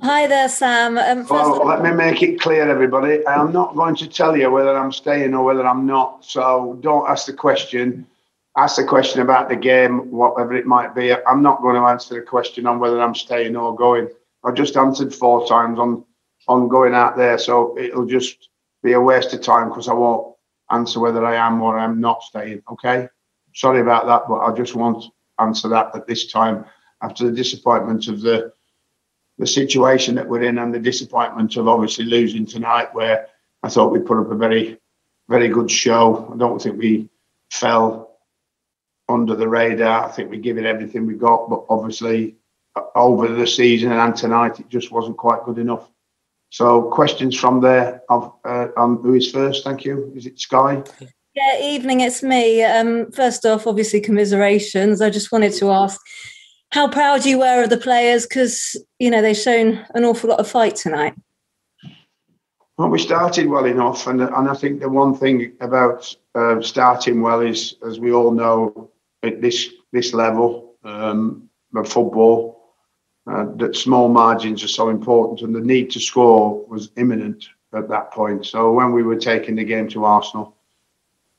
Hi there, Sam. Well, let me make it clear, everybody. I am not going to tell you whether I'm staying or whether I'm not. So don't ask the question. Ask the question about the game, whatever it might be. I'm not going to answer the question on whether I'm staying or going. I just answered 4 times on going out there. So it'll just be a waste of time because I won't answer whether I am or I'm not staying. Okay? Sorry about that, but I just won't answer that at this time after the disappointment of the situation that we're in and the disappointment of obviously losing tonight, where I thought we put up a very, very good show. I don't think we fell under the radar. I think we give it everything we got, but obviously over the season and tonight, it just wasn't quite good enough. So questions from there on who is first? Thank you. Is it Sky? Yeah, evening, it's me. First off, obviously, commiserations. I just wanted to ask how proud you were of the players because, they've shown an awful lot of fight tonight. Well, we started well enough, and I think the one thing about starting well is, as we all know, at this level of football, that small margins are so important, and the need to score was imminent at that point. So when we were taking the game to Arsenal,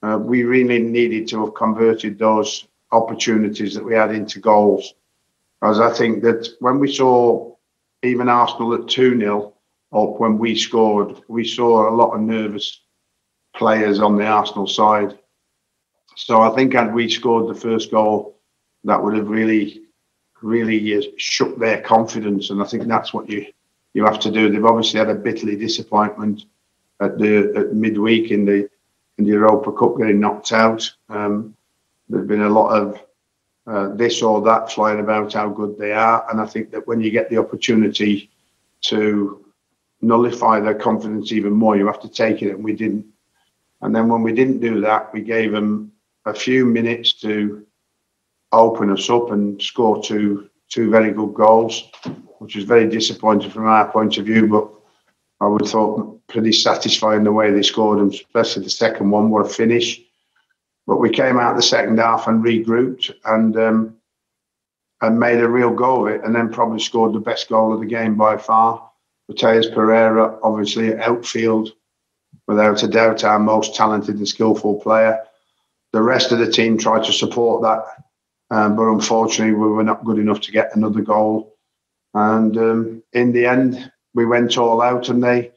we really needed to have converted those opportunities that we had into goals. As I think that when we saw even Arsenal at 2-0 up when we scored, we saw a lot of nervous players on the Arsenal side. So I think had we scored the first goal, that would have really shook their confidence. And I think that's what you have to do. They've obviously had a bitterly disappointment at midweek in the Europa Cup getting knocked out. There's been a lot of this or that flying about how good they are. And I think that when you get the opportunity to nullify their confidence even more, you have to take it, and we didn't. And then when we didn't do that, we gave them a few minutes to open us up and score two very good goals, which was very disappointing from our point of view, but I would have thought pretty satisfying the way they scored them, especially the second one. What a finish. But we came out the second half and regrouped and made a real go of it, and then probably scored the best goal of the game by far. Pereira, obviously at outfield, without a doubt our most talented and skillful player. The rest of the team tried to support that, but unfortunately we were not good enough to get another goal. And in the end, we went all out, and they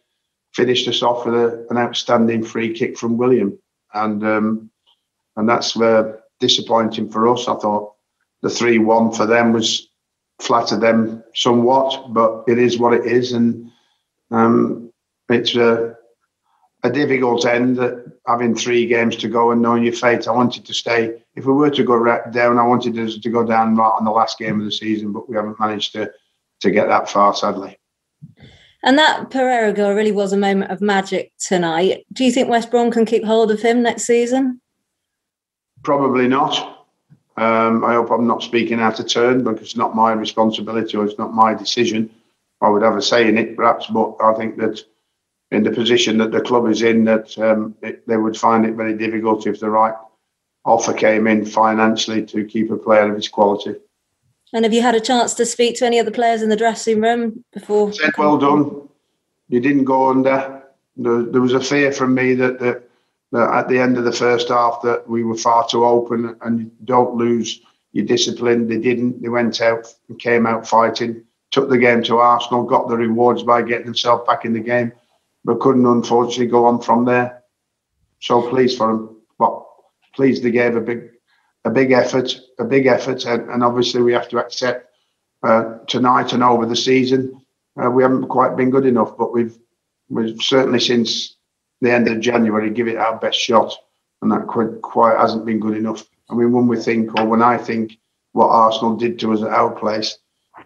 finished us off with an outstanding free kick from William. And that's disappointing for us. I thought the 3-1 for them was flattered them somewhat, but it is what it is. And it's a difficult end, having 3 games to go and knowing your fate. I wanted to stay. If we were to go down, I wanted us to go down right on the last game of the season, but we haven't managed to get that far, sadly. And that Pereira goal really was a moment of magic tonight. Do you think West Brom can keep hold of him next season? Probably not. I hope I'm not speaking out of turn, because it's not my responsibility or it's not my decision. I would have a say in it, perhaps, but I think that in the position that the club is in, that they would find it very difficult if the right offer came in financially to keep a player of his quality. And have you had a chance to speak to any of the players in the dressing room before? Said well done. You didn't go under. There was a fear from me that at the end of the first half that we were far too open and you don't lose your discipline. They didn't. They went out and came out fighting, took the game to Arsenal, got the rewards by getting themselves back in the game, but couldn't unfortunately go on from there. So pleased for them. But pleased they gave a big effort, and obviously we have to accept tonight and over the season we haven't quite been good enough, but we've certainly since the end of January give it our best shot, and that quite hasn't been good enough. I mean, when I think what Arsenal did to us at our place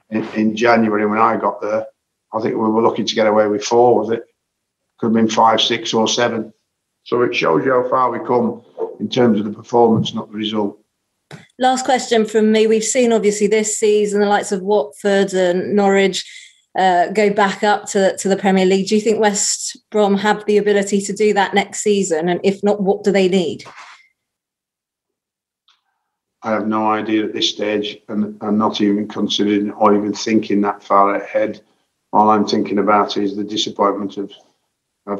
in January when I got there, I think we were lucky to get away with 4, was it? Could have been 5, 6 or 7. So it shows you how far we come in terms of the performance, not the result. Last question from me. We've seen obviously this season the likes of Watford and Norwich go back up to the Premier League. Do you think West Brom have the ability to do that next season? And if not, what do they need? I have no idea at this stage, and I'm not even considering or even thinking that far ahead all I'm thinking about is the disappointment of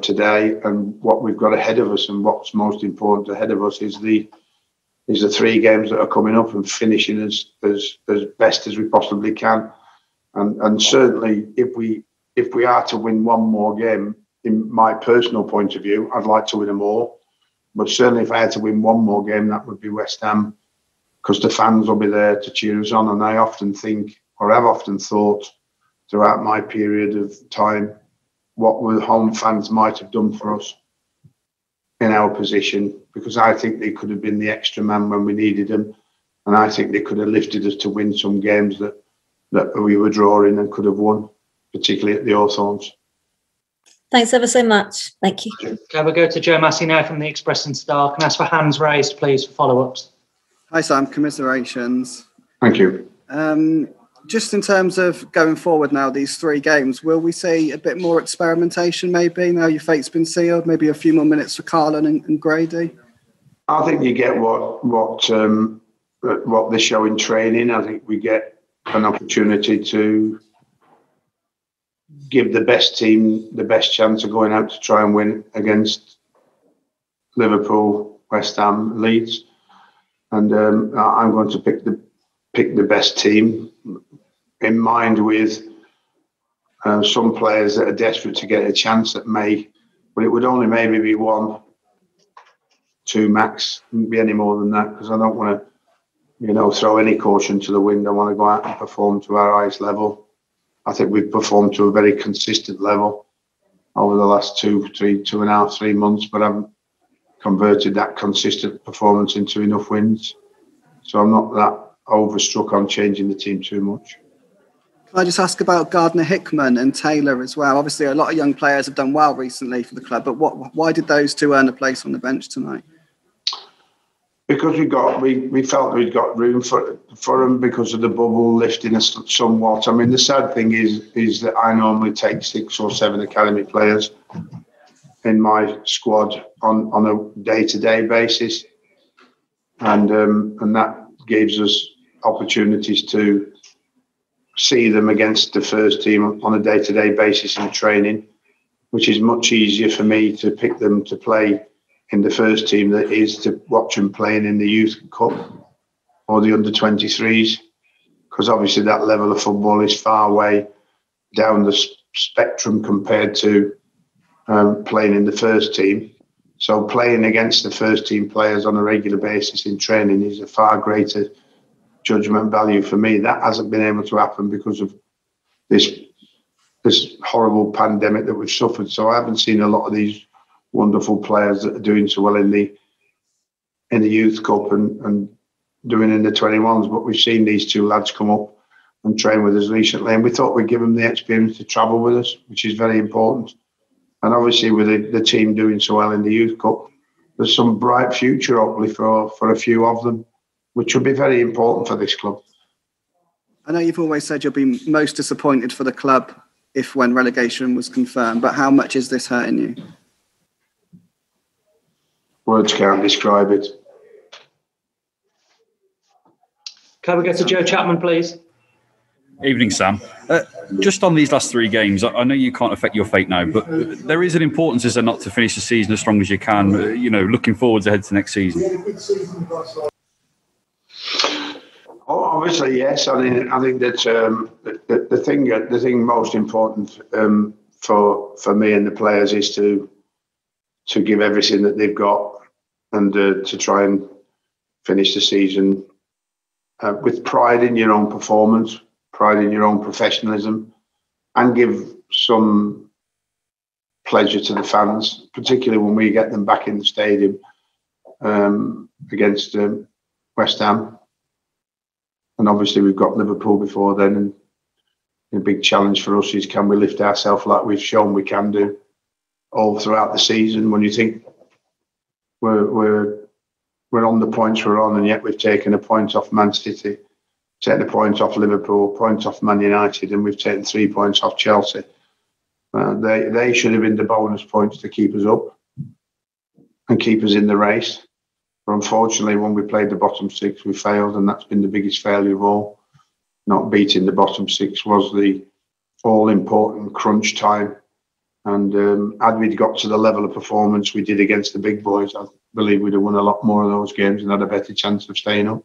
today and what we've got ahead of us. And what's most important ahead of us is the 3 games that are coming up and finishing as best as we possibly can. And certainly, if we are to win one more game, in my personal point of view, I'd like to win them all. But certainly, if I had to win one more game, that would be West Ham, because the fans will be there to cheer us on. And I often think, or have often thought, throughout my period of time, what the home fans might have done for us in our position, because I think they could have been the extra man when we needed them. And I think they could have lifted us to win some games that we were drawing and could have won, particularly at the Hawthorns. Thanks ever so much. Thank you. Okay, we'll go to Joe Massey now from the Express and Star. Can I ask for hands raised, please, for follow-ups? Hi, Sam. Commiserations. Thank you. Just in terms of going forward now, these 3 games, will we see a bit more experimentation maybe now your fate's been sealed? Maybe a few more minutes for Carlin and Grady? I think you get what they show in training. I think we get an opportunity to give the best team the best chance of going out to try and win against Liverpool, West Ham, Leeds. And I'm going to pick the best team in mind, with some players that are desperate to get a chance that may, but it would only maybe be 1, 2 max. It wouldn't be any more than that, because I don't want to, throw any caution to the wind. I want to go out and perform to our highest level. I think we've performed to a very consistent level over the last 2.5, 3 months, but I haven't converted that consistent performance into enough wins. So I'm not that overstruck on changing the team too much. Can I just ask about Gardner-Hickman and Taylor as well? Obviously, a lot of young players have done well recently for the club, but why did those 2 earn a place on the bench tonight? Because we felt we'd got room for them because of the bubble lifting us somewhat. I mean, the sad thing is that I normally take 6 or 7 academy players in my squad on a day-to-day basis, and that gives us opportunities to see them against the first team on a day-to-day basis in training, which is much easier for me to pick them to play in the first team than it is to watch them playing in the Youth Cup or the under-23s, because obviously that level of football is far way down the spectrum compared to playing in the first team. So playing against the first team players on a regular basis in training is a far greater judgment value for me. That hasn't been able to happen because of this horrible pandemic that we've suffered. So I haven't seen a lot of these wonderful players that are doing so well in the Youth Cup and doing in the 21s. But we've seen these 2 lads come up and train with us recently, and we thought we'd give them the experience to travel with us, which is very important. And obviously with the team doing so well in the Youth Cup, there's some bright future hopefully for a few of them, which will be very important for this club. I know you've always said you'll be most disappointed for the club when relegation was confirmed, but how much is this hurting you? Words can't describe it. Can we go to Joe Chapman, please? Evening, Sam. Just on these last 3 games, I know you can't affect your fate now, but there is an importance, is there not, to finish the season as strong as you can, looking forwards ahead to next season? Oh, obviously, yes. I think that the thing most important for me and the players is to give everything that they've got and to try and finish the season with pride in your own performance, pride in your own professionalism, and give some pleasure to the fans, particularly when we get them back in the stadium against West Ham. And obviously we've got Liverpool before then, and the big challenge for us is, can we lift ourselves like we've shown we can do all throughout the season? When you think we're on the points we're on, and yet we've taken a point off Man City, taken a point off Liverpool, point off Man United, and we've taken 3 points off Chelsea. They should have been the bonus points to keep us up and keep us in the race. But unfortunately, when we played the bottom 6, we failed, and that's been the biggest failure of all. Not beating the bottom 6 was the all important crunch time. And had we got to the level of performance we did against the big boys, I believe we'd have won a lot more of those games and had a better chance of staying up.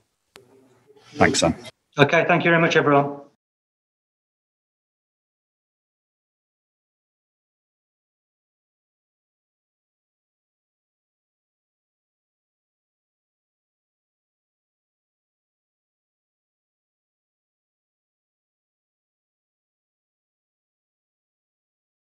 Thanks, Sam. Okay, thank you very much, everyone.